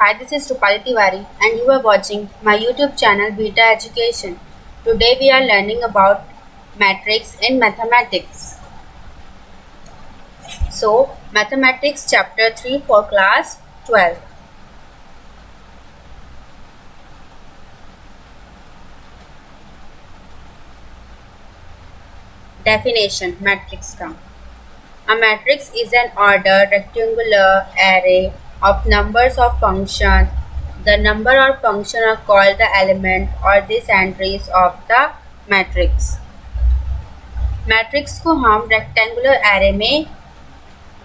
Hi, this is Rupali Tiwari and you are watching my YouTube channel Beta Education. Today we are learning about matrix in mathematics. So, Mathematics chapter 3 for class 12. Definition matrix का. A matrix is an ordered rectangular array of numbers of function. The number or function are called the element or these entries of the matrix. Matrix को हम rectangular array में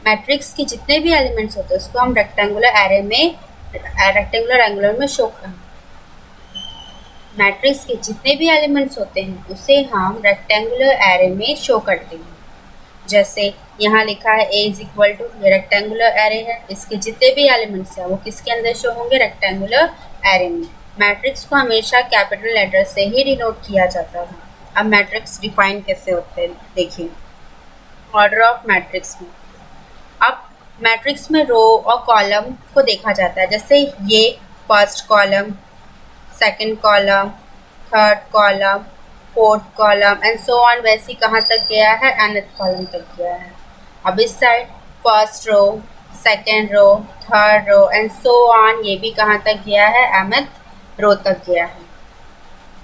matrix के जितने भी elements होते हैं उसको हम रेक्टेंगुलर एंगुलर में शो मैट्रिक्स के जितने भी एलिमेंट्स होते हैं उसे हम रेक्टेंगुलर एरे में शो करते हैं. जैसे यहाँ लिखा है a इज इक्वल टू, ये रेक्टेंगुलर एरे है, इसके जितने भी एलिमेंट्स हैं वो किसके अंदर शो होंगे, रेक्टेंगुलर एरे में. मैट्रिक्स को हमेशा कैपिटल लेटर से ही डिनोट किया जाता है. अब मैट्रिक्स डिफाइन कैसे होते हैं देखिए. ऑर्डर ऑफ मैट्रिक्स में, अब मैट्रिक्स में रो और कॉलम को देखा जाता है. जैसे ये first column, second column, third column, fourth column and so on. वैसे कहाँ तक गया है, nth कॉलम तक गया है. अब इस side first row, second row, third row and so on, ये भी कहाँ तक गया है, mth रो तक गया है.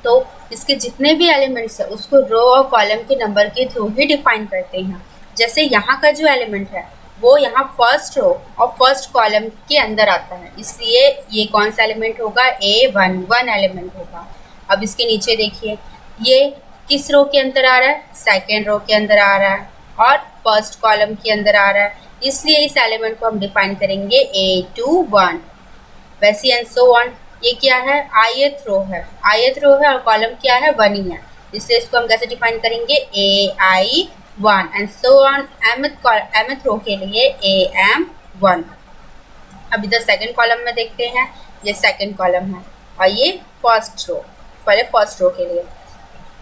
तो इसके जितने भी एलिमेंट्स है उसको रो और कॉलम के नंबर के थ्रू ही डिफाइन करते हैं. जैसे यहाँ का जो एलिमेंट है वो यहाँ फर्स्ट रो और फर्स्ट कॉलम के अंदर आता है, इसलिए ये कौन सा एलिमेंट होगा, A11 एलिमेंट होगा. अब इसके नीचे देखिए, ये किस रो के अंदर आ रहा है, सेकेंड रो के अंदर आ रहा है और फर्स्ट कॉलम के अंदर आ रहा है, इसलिए इस एलिमेंट को हम डिफाइन करेंगे A21. वैसे एंड सो ऑन. ये क्या है, ith रो है, और कॉलम क्या है, 1 ही है, इसलिए इसको हम कैसे डिफाइन करेंगे, AI1 and so on. mth रो के लिए AM1. अब इधर सेकंड कॉलम में देखते हैं, ये सेकंड कॉलम है और ये फर्स्ट रो. पहले फर्स्ट रो के लिए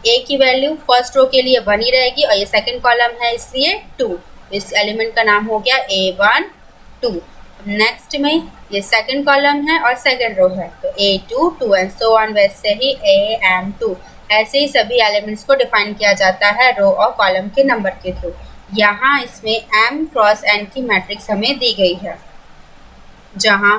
a की वैल्यू फर्स्ट रो के लिए 1 ही रहेगी और ये सेकंड कॉलम है इसलिए 2. इस एलिमेंट का नाम हो गया A12. नेक्स्ट में ये सेकंड कॉलम है और सेकंड रो है तो A22 एंड सो ऑन. वैसे ही AM2. ऐसे ही सभी एलिमेंट्स को डिफाइन किया जाता है रो और कॉलम के नंबर के थ्रू. यहाँ इसमें m क्रॉस n की मैट्रिक्स हमें दी गई है, जहाँ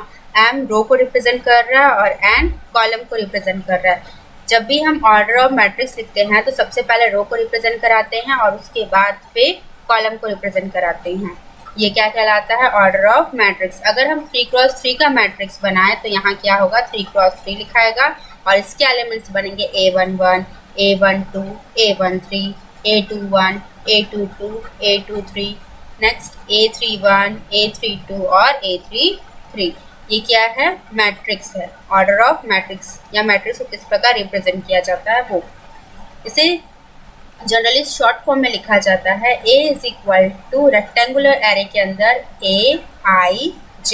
m रो को रिप्रेजेंट कर रहा है और n कॉलम को रिप्रेजेंट कर रहा है. जब भी हम ऑर्डर ऑफ मैट्रिक्स लिखते हैं तो सबसे पहले रो को रिप्रेजेंट कराते हैं और उसके बाद फिर कॉलम को रिप्रेजेंट कराते हैं. ये क्या कहलाता है, ऑर्डर ऑफ मैट्रिक्स. अगर हम 3x3 का मैट्रिक्स बनाएं तो यहाँ क्या होगा, 3x3 लिखाएगा और इसके एलिमेंट्स बनेंगे A11, A12, A13, A21, A22, A23, next A31, A32 और A33. ये क्या है, मैट्रिक्स है. ऑर्डर ऑफ मैट्रिक्स या मैट्रिक्स को किस प्रकार रिप्रेजेंट किया जाता है वो. इसे जनरली शॉर्ट फॉर्म में लिखा जाता है A is equal two rectangular array के अंदर AIJ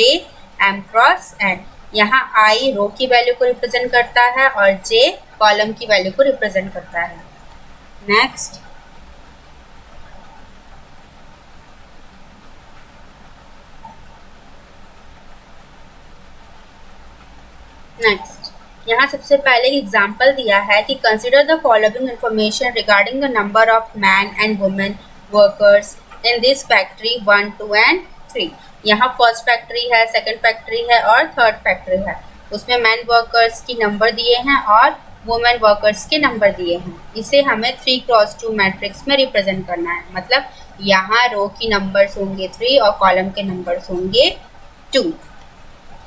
M क्रॉस N. यहाँ I रो की वैल्यू को रिप्रेजेंट करता है और J कॉलम की वैल्यू को रिप्रेजेंट करता है. नेक्स्ट यहाँ सबसे पहले एग्जाम्पल दिया है कि consider the following information regarding the number of man and women workers in this factory 1, 2 and 3. यहाँ फर्स्ट फैक्ट्री है, सेकंड फैक्ट्री है और थर्ड फैक्ट्री है. उसमें मैन वर्कर्स की नंबर दिए हैं और वुमेन वर्कर्स के नंबर दिए हैं. इसे हमें 3x2 मैट्रिक्स में रिप्रेजेंट करना है. मतलब यहाँ रो की नंबर्स होंगे 3 और कॉलम के नंबर्स होंगे 2.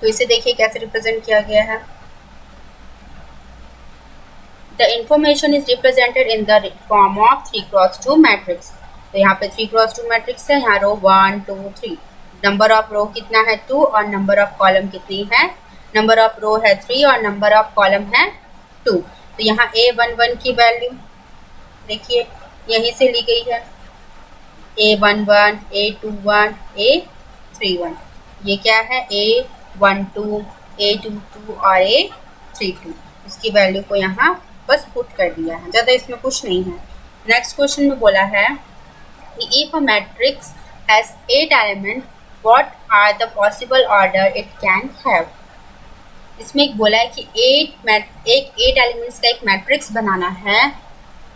तो इसे देखिए कैसे रिप्रेजेंट किया गया है. The information is represented in the form of 3x2 matrix. तो यहाँ पे 3x2 मैट्रिक्स है. यहाँ रो 1, 2, 3. नंबर ऑफ रो कितना है 2 और नंबर ऑफ कॉलम कितनी है, नंबर ऑफ रो है 3 और नंबर ऑफ कॉलम है 2. तो यहाँ A11 की वैल्यू देखिए यहीं से ली गई है, A11, A21, A31. ये क्या है, A12, A22 और A32. उसकी वैल्यू को यहाँ बस पुट कर दिया है, ज़्यादा इसमें कुछ नहीं है. नेक्स्ट क्वेश्चन में बोला है कि if a matrix has 8 element, what are the possible order it can have. इसमें एक बोला है कि एट एलिमेंट्स का एक मैट्रिक्स बनाना है,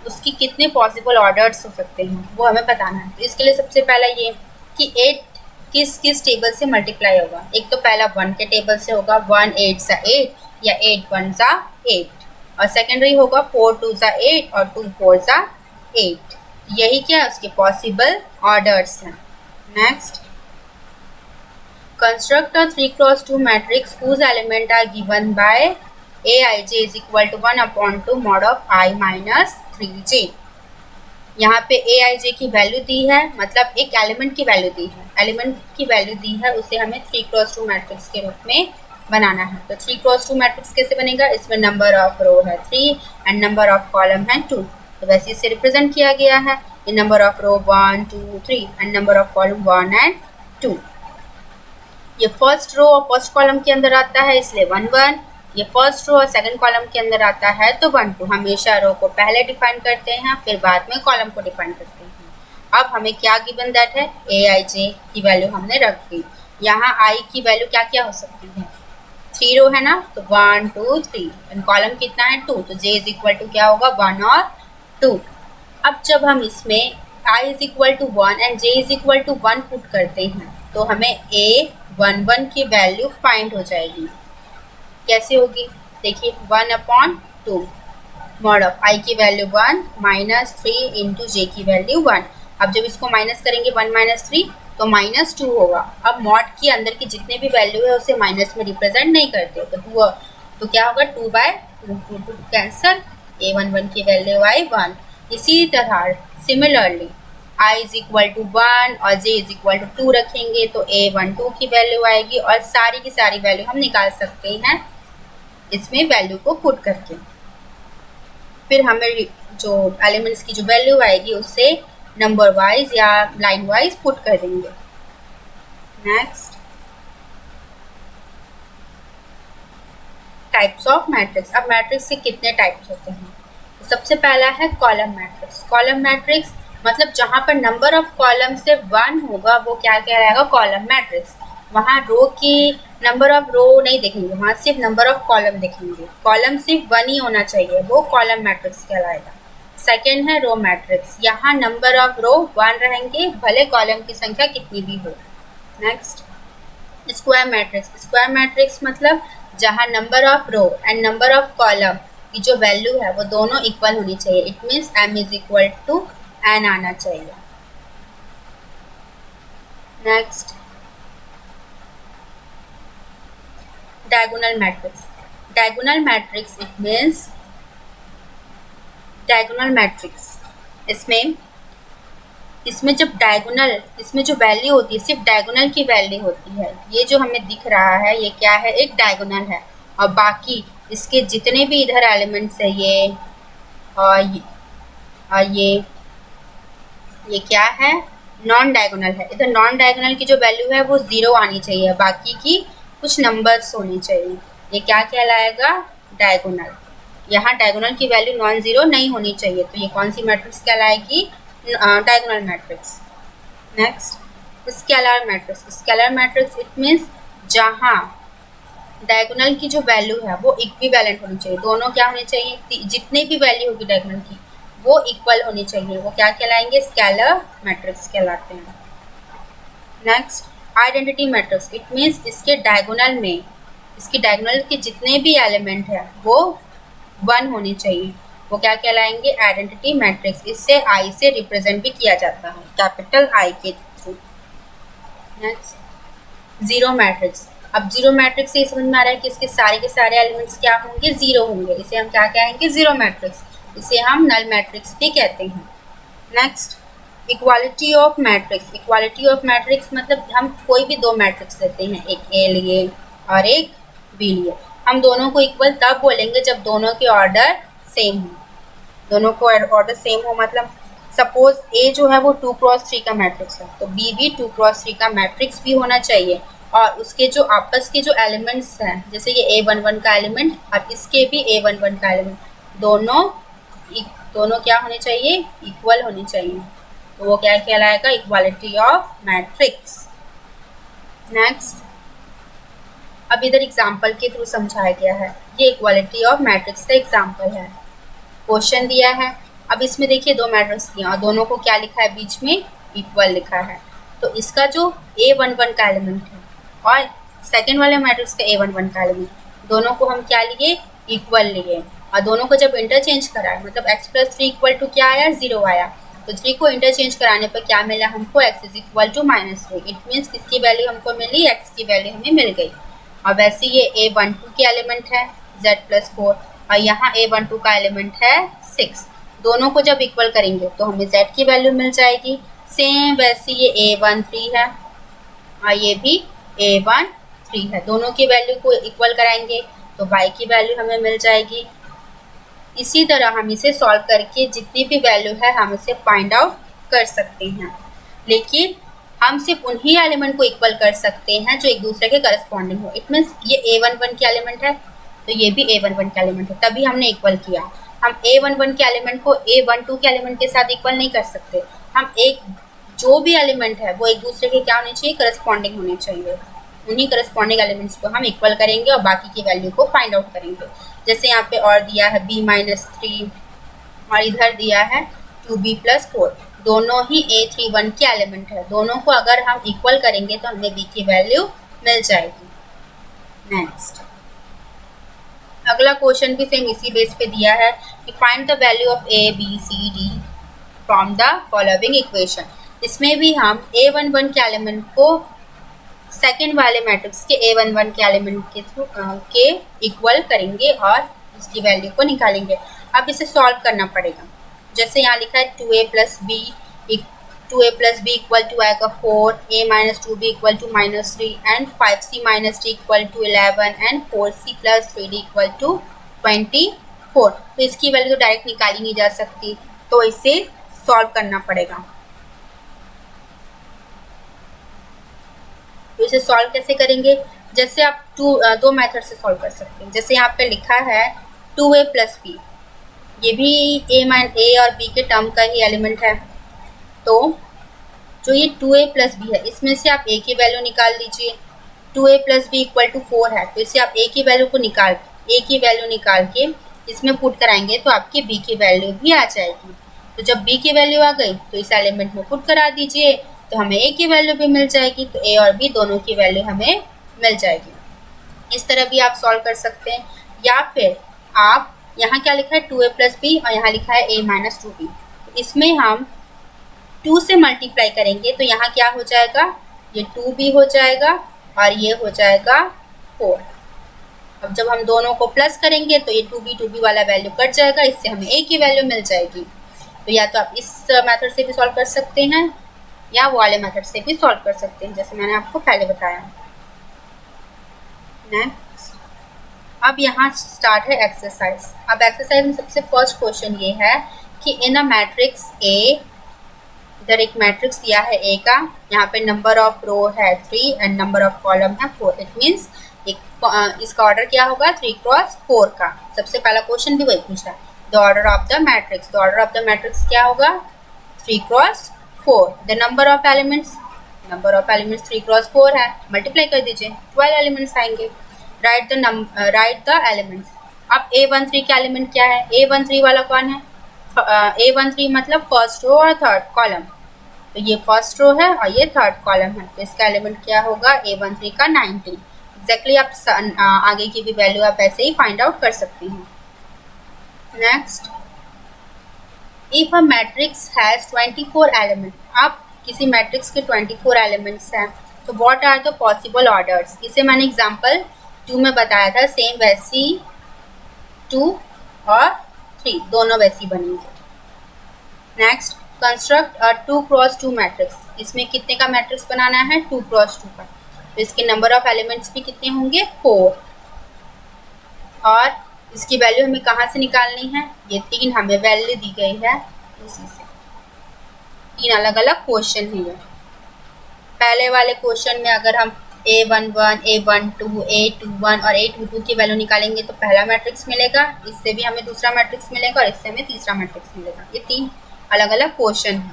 उसकी कितने पॉसिबल ऑर्डर्स हो सकते हैं वो हमें बताना है। तो इसके लिए सबसे पहला ये कि 8 किस किस टेबल से मल्टीप्लाई होगा। एक तो पहला 1 के टेबल से होगा, 1 8 सा 8 या 8 1 सा 8, और सेकेंडरी होगा 4 2 सा 8 और 2 4 सा 8। यही क्या है उसके पॉसिबल ऑर्डर्स हैं। Next, construct a 3x2 matrix whose element are given by aij is equal to 1 upon 2 mod of I minus 3j। यहाँ पे aij की वैल्यू दी है, मतलब एक एलिमेंट की वैल्यू दी है, एलिमेंट की वैल्यू दी है, उसे हमें 3x2 मैट्रिक्स के रूप में बनाना है। तो 3x2 मैट्रिक्स कैसे बनेगा, इसमें नंबर ऑफ रो है 3 एंड नंबर ऑफ कॉलम है 2, तो वैसे इसे रिप्रेजेंट किया गया है। इन number of row 1 2 3 and number of column 1 and 2। ये फर्स्ट रो और फर्स्ट कॉलम के अंदर आता है इसलिए 1 1, ये फर्स्ट रो और सेकंड कॉलम के अंदर आता है तो 1 2। हमेशा रो को पहले डिफाइन करते हैं फिर बाद में कॉलम को डिफाइन करते हैं। अब हमें क्या गिवन दैट है, ए आई जे की वैल्यू हमने रख दी। यहाँ आई की वैल्यू क्या क्या हो सकती है, 3 रो है ना, तो 1 2 3 एंड कॉलम कितना है 2, तो जे इज इक्वल टू क्या होगा 1 और 2। अब जब हम इसमें i is equal to 1 and j is equal to 1 put करते हैं तो हमें a11 की वैल्यू फाइंड हो जाएगी। कैसे होगी, देखिए 1/2 मॉड ऑफ i की वैल्यू 1 माइनस 3 इंटू जे की वैल्यू 1। अब जब इसको माइनस करेंगे 1 माइनस 3 तो माइनस 2 होगा। अब मॉड के अंदर की जितने भी वैल्यू है उसे माइनस में रिप्रेजेंट नहीं करते, तो क्या होगा 2/2 कैंसर, a11 की वैल्यू आई 1। इसी तरह similarly i is equal to 1 और j इज इक्वल टू 2 रखेंगे तो a12 की वैल्यू आएगी, और सारी की सारी वैल्यू हम निकाल सकते हैं इसमें वैल्यू को पुट करके। फिर हमें जो एलिमेंट्स की जो वैल्यू आएगी उससे नंबर वाइज या लाइन वाइज पुट कर देंगे। Next, types of matrix. अब मैट्रिक्स के कितने टाइप्स होते हैं, सबसे पहला है कॉलम मैट्रिक्स। कॉलम मैट्रिक्स मतलब जहाँ पर नंबर ऑफ कॉलम से 1 होगा वो क्या कहलाएगा, कॉलम मैट्रिक्स। वहाँ रो की नंबर ऑफ रो नहीं देखेंगे, वहाँ सिर्फ नंबर ऑफ कॉलम देखेंगे, कॉलम सिर्फ 1 ही होना चाहिए, वो कॉलम मैट्रिक्स कहलाएगा। सेकेंड है रो मैट्रिक्स, यहाँ नंबर ऑफ रो 1 रहेंगे भले कॉलम की संख्या कितनी भी हो। Next, square matrix. Square matrix मतलब जहाँ number of row and number of column की जो वैल्यू है वो दोनों इक्वल होनी चाहिए। It means m is equal to n आना चाहिए। Next, diagonal matrix. Diagonal matrix it means diagonal matrix, इसमें जब डायगोनल, इसमें जो वैल्यू होती है सिर्फ डायगोनल की वैल्यू होती है। ये जो हमें दिख रहा है ये क्या है, एक डायगोनल है, और बाकी इसके जितने भी इधर एलिमेंट्स है ये और ये क्या है, नॉन डायगोनल है। इधर नॉन डायगोनल की जो वैल्यू है वो 0 आनी चाहिए, बाकी की कुछ नंबर्स होनी चाहिए। ये क्या कहलाएगा, डायगोनल। यहाँ डायगोनल की वैल्यू नॉन ज़ीरो नहीं होनी चाहिए, तो ये कौन सी मैट्रिक्स कहलाएगी, diagonal matrix. Next, scalar matrix. Scalar matrix it means जहाँ डायगोनल की जो वैल्यू है वो इक्विवेलेंट होनी चाहिए, दोनों क्या होनी चाहिए, जितने भी वैल्यू होगी डायगोनल की वो इक्वल होनी चाहिए, वो क्या कहलाएंगे, स्केलर मैट्रिक्स कहलाते हैं। Next, identity matrix it means इसके डायगोनल में, इसकी डायगोनल के जितने भी एलिमेंट है वो 1 होनी चाहिए, वो क्या कहलाएंगे, आइडेंटिटी मैट्रिक्स। इससे आई से रिप्रेजेंट भी किया जाता है, कैपिटल आई के थ्रू। Next, zero matrix. अब जीरो मैट्रिक्स से समझ में आ रहा है कि इसके सारे के सारे एलिमेंट्स क्या होंगे, जीरो होंगे, इसे हम क्या कहेंगे, जीरो मैट्रिक्स। इसे हम नल मैट्रिक्स भी कहते हैं। Next, equality of matrix. Equality of matrix मतलब हम कोई भी दो मैट्रिक्स लेते हैं, एक ए लिए और एक बी लिए, हम दोनों को इक्वल तब बोलेंगे जब दोनों के ऑर्डर सेम हो। दोनों को ऑर्डर सेम हो मतलब सपोज ए जो है वो 2x3 का मैट्रिक्स है, तो बी भी 2x3 का मैट्रिक्स भी होना चाहिए, और उसके जो आपस के जो एलिमेंट्स हैं, जैसे ये a11 का एलिमेंट और इसके भी a11 का एलिमेंट, दोनों क्या होने चाहिए, इक्वल होने चाहिए, तो वो क्या कहलाएगा, इक्वालिटी ऑफ मैट्रिक्स। नेक्स्ट, अब इधर एग्जाम्पल के थ्रू समझाया गया है। ये इक्वालिटी ऑफ मैट्रिक्स का एग्जाम्पल है। क्वेश्चन दिया है, अब इसमें देखिए दो मैट्रिक्स दिया और दोनों को क्या लिखा है, बीच में इक्वल लिखा है। तो इसका जो A11 का एलिमेंट है और सेकेंड वाले मैट्रिक्स का A11 का एलिमेंट, दोनों को हम क्या लिए, इक्वल लिए। और दोनों को जब इंटरचेंज कराए, मतलब x + 3 इक्वल टू क्या आया, 0 आया। तो 3 को इंटरचेंज कराने पर क्या मिला हमको, x = -3। इट मीन्स किसकी वैल्यू हमको मिली, x की वैल्यू हमें मिल गई। और वैसे ये A12 के एलिमेंट है z + 4 और यहाँ A12 का एलिमेंट है 6। दोनों को जब इक्वल करेंगे तो हमें z की वैल्यू मिल जाएगी। सेम वैसे ये A13 है और ये भी A13 है। दोनों की वैल्यू को इक्वल कराएंगे तो y की वैल्यू हमें मिल जाएगी। इसी तरह हम इसे सॉल्व करके जितनी भी वैल्यू है हम इसे फाइंड आउट कर सकते हैं, लेकिन हम सिर्फ उन्हीं एलिमेंट को इक्वल कर सकते हैं जो एक दूसरे के करस्पॉन्डिंग हो। इट मीन्स ये A11 के एलिमेंट है तो ये भी A11 के एलिमेंट है, तभी हमने इक्वल किया। हम A11 के एलिमेंट को A12 के एलिमेंट के साथ इक्वल नहीं कर सकते। हम एक जो भी एलिमेंट है वो एक दूसरे के क्या होने चाहिए, करस्पॉन्डिंग होने चाहिए। उन्हीं करस्पॉन्डिंग एलिमेंट्स को हम इक्वल करेंगे और बाकी की वैल्यू को फाइंड आउट करेंगे। जैसे यहाँ पे और दिया है B-3 और इधर दिया है 2B + 4। दोनों ही A31 के एलिमेंट है। दोनों को अगर हम इक्वल करेंगे तो हमें B की वैल्यू मिल जाएगी। नेक्स्ट अगला क्वेश्चन भी सेम इसी बेस पे दिया है कि find the value of A, B, C, D from the following equation. इसमें भी हम A11 के एलिमेंट को सेकेंड वाले मैट्रिक्स के A11 के एलिमेंट के थ्रू के इक्वल करेंगे और उसकी वैल्यू को निकालेंगे। अब इसे सॉल्व करना पड़ेगा। जैसे यहाँ लिखा है 2a + b इक्वल टू आएगा 4, a - 2b equal to -3 and 5c - d equal to 11 and 4c + 3d equal to 24। तो इसकी वैल्यू तो डायरेक्ट निकाली नहीं जा सकती, तो इसे सॉल्व करना पड़ेगा। तो इसे सॉल्व कैसे करेंगे, जैसे आप दो मेथड से सॉल्व कर सकते हैं। जैसे यहाँ पे लिखा है 2a + b, ये भी a और b के टर्म का ही एलिमेंट है। तो जो ये 2a + b है इसमें से आप a की वैल्यू निकाल लीजिए। 2a + b इक्वल टू 4 है तो इससे आप a की वैल्यू निकाल के इसमें पुट कराएंगे तो आपकी b की वैल्यू भी आ जाएगी। तो जब b की वैल्यू आ गई तो इस एलिमेंट में पुट करा दीजिए तो हमें a की वैल्यू भी मिल जाएगी। तो a और b दोनों की वैल्यू हमें मिल जाएगी। इस तरह भी आप सॉल्व कर सकते हैं। या फिर आप यहाँ क्या लिखा है 2a + b और यहाँ लिखा है a - 2b, तो इसमें हम 2 से मल्टीप्लाई करेंगे तो यहाँ क्या हो जाएगा, ये 2b हो जाएगा और ये हो जाएगा 4। अब जब हम दोनों को प्लस करेंगे तो ये 2b वाला वैल्यू कट जाएगा, इससे हमें a की वैल्यू मिल जाएगी। तो या तो आप इस मेथड से भी सॉल्व कर सकते हैं या वो वाले मेथड से भी सॉल्व कर सकते हैं, जैसे मैंने आपको पहले बताया। नेक्स्ट अब यहाँ स्टार्ट है एक्सरसाइज। अब एक्सरसाइज में सबसे फर्स्ट क्वेश्चन ये है कि इन अ मैट्रिक्स A, इधर एक मैट्रिक्स दिया है A का, यहाँ पे नंबर ऑफ रो है 3 एंड नंबर ऑफ कॉलम है 4। इट मीन्स इसका ऑर्डर क्या होगा, 3 × 4 का। सबसे पहला क्वेश्चन भी वही पूछा है, the order of the matrix. The order of the matrix क्या होगा, 3 × 4। द नंबर ऑफ एलिमेंट्स 3 × 4 है, मल्टीप्लाई कर दीजिए 12 एलिमेंट्स आएंगे। Right the elements. अब A13 का एलिमेंट क्या है, A13 वाला कौन है, A13 मतलब फर्स्ट रो और थर्ड कॉलम। तो ये फर्स्ट रो है और ये थर्ड कॉलम है, तो इसका एलिमेंट क्या होगा, A13 का 19। एग्जैक्टली आप आगे की भी वैल्यू आप ऐसे ही फाइंड आउट कर सकते हैं। Next, if a matrix has 24 element. अब किसी मैट्रिक्स के 24 एलिमेंट्स हैं तो what are the possible orders. इसे मैंने एग्जांपल 2 में बताया था, सेम वैसी 2 और 3 दोनों वैसी बनेंगे। Next, construct a 2 × 2 matrix. इसमें कितने का मैट्रिक्स बनाना है, 2 × 2 का। तो इसके नंबर ऑफ एलिमेंट्स भी कितने होंगे, 4। और इसकी वैल्यू हमें कहाँ से निकालनी है, ये 3 हमें वैल्यू दी गई है उसी से। 3 अलग अलग क्वेश्चन है ये। पहले वाले क्वेश्चन में अगर हम A11, A12, A21 और A22 की वैल्यू निकालेंगे तो पहला मैट्रिक्स मिलेगा, इससे भी हमें दूसरा मैट्रिक्स मिलेगा और इससे हमें तीसरा मैट्रिक्स मिलेगा। ये 3 अलग अलग क्वेश्चन है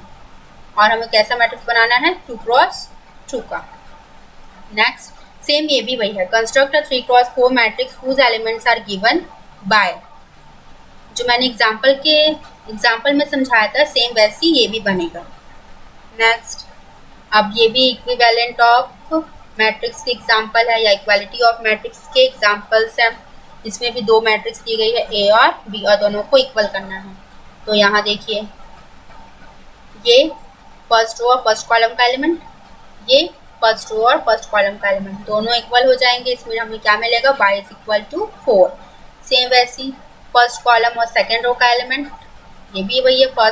और हमें कैसा मैट्रिक्स बनाना है, 2 × 2 का। नेक्स्ट, सेम ये भी वही है, construct a 3x4 matrix whose elements are given by, जो मैंने एग्जाम्पल में समझाया था सेम वैसी ये भी बनेगा। नेक्स्ट, अब ये भी इक्विवेलेंट ऑफ मैट्रिक्स के एग्जाम्पल है या इक्वालिटी ऑफ मैट्रिक्स के एग्जाम्पल्स हैं। इसमें भी दो मैट्रिक्स दी गई है ए और बी और दोनों को इक्वल करना है। तो यहाँ देखिए, ये फर्स्ट रो और फर्स्ट कॉलम का एलिमेंट, ये फर्स्ट रो और फर्स्ट कॉलम का एलिमेंट, दोनों इक्वल हो जाएंगे। इसमें हमें क्या मिलेगा, y is equal to 4। Same वैसी फर्स्ट कॉलम और सेकेंड रो का एलिमेंट, ये भी वही है,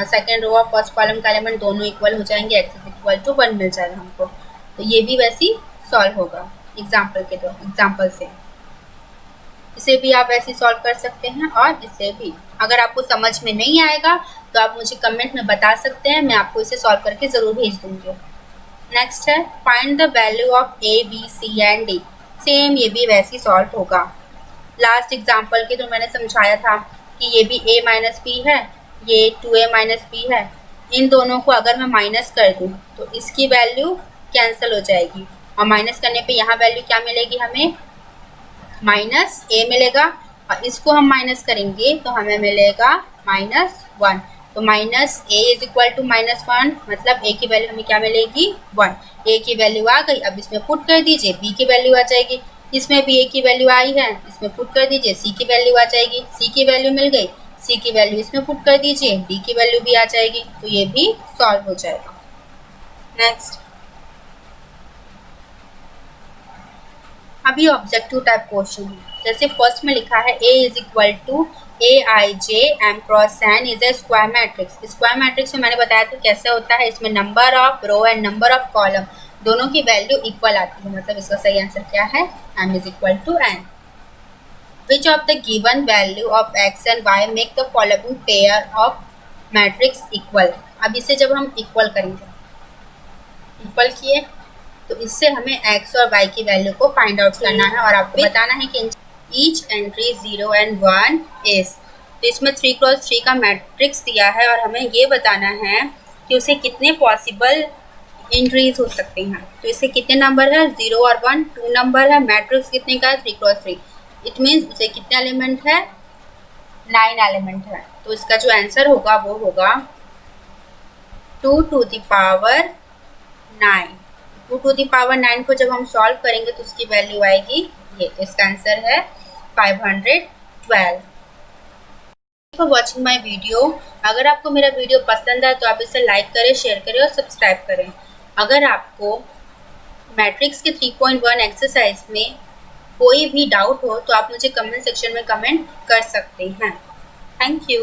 सेकेंड रो और फर्स्ट कॉलम का एलिमेंट दोनों इक्वल हो जाएंगे, x इज इक्वल टू 1 मिल जाएगा हमको। तो ये भी वैसी सॉल्व होगा एग्जाम्पल से। इसे भी आप ऐसे सॉल्व कर सकते हैं और इसे भी। अगर आपको समझ में नहीं आएगा तो आप मुझे कमेंट में बता सकते हैं, मैं आपको इसे सॉल्व करके ज़रूर भेज दूँगी। नेक्स्ट है find the value of A B C and D. Same ये भी वैसे सॉल्व होगा। लास्ट एग्जाम्पल के तो मैंने समझाया था कि ये भी a माइनस बी है, ये 2a माइनस बी है। इन दोनों को अगर मैं माइनस कर दूँ तो इसकी वैल्यू कैंसिल हो जाएगी और माइनस करने पे यहाँ वैल्यू क्या मिलेगी, हमें माइनस a मिलेगा, और इसको हम माइनस करेंगे तो हमें मिलेगा -1। तो minus a is equal to -1, मतलब a की वैल्यू हमें क्या मिलेगी, 1। a की वैल्यू आ गई, अब इसमें पुट कर दीजिए, b की वैल्यू आ जाएगी। इसमें भी a की वैल्यू आई है, इसमें पुट कर दीजिए, c की वैल्यू आ जाएगी। c की वैल्यू मिल गई, c की वैल्यू इसमें पुट कर दीजिए, d की वैल्यू भी आ जाएगी। तो ये भी सॉल्व हो जाएगा। नेक्स्ट, अभी ऑब्जेक्टिव टाइप क्वेश्चन है। जैसे फर्स्ट में लिखा है a is equal to aij m cross n is a square matrix. Square matrix में मैंने बताया था कैसे होता है, इसमें number of row and number of column दोनों की वैल्यू इक्वल आती है, मतलब इसका सही आंसर क्या है, m is equal to n। Which of the given value of x and y make the following pair of matrix equal. अब इसे जब हम इक्वल करेंगे, इक्वल किए तो इससे हमें x और y की वैल्यू को फाइंड आउट करना है और आपको बताना है कि ईच एंट्री 0 एंड 1 इज। तो इसमें 3x3 का मैट्रिक्स दिया है और हमें ये बताना है कि उसे कितने पॉसिबल एंट्रीज हो सकती हैं। तो इसके कितने नंबर है, 0 और 1, 2 नंबर है, मैट्रिक्स कितने का है, 3x3। इट मीन्स उसे कितने एलिमेंट है, 9 एलिमेंट है। तो इसका जो आंसर होगा वो होगा 2 to the power 9। 2 to the power 9 को जब हम सॉल्व करेंगे तो उसकी वैल्यू आएगी ये। तो इसका आंसर है 512। For watching my video. अगर आपको मेरा वीडियो पसंद है तो आप इसे लाइक करें, शेयर करें और सब्सक्राइब करें। अगर आपको मैट्रिक्स के 3.1 एक्सरसाइज में कोई भी डाउट हो तो आप मुझे कमेंट सेक्शन में कमेंट कर सकते हैं। Thank you.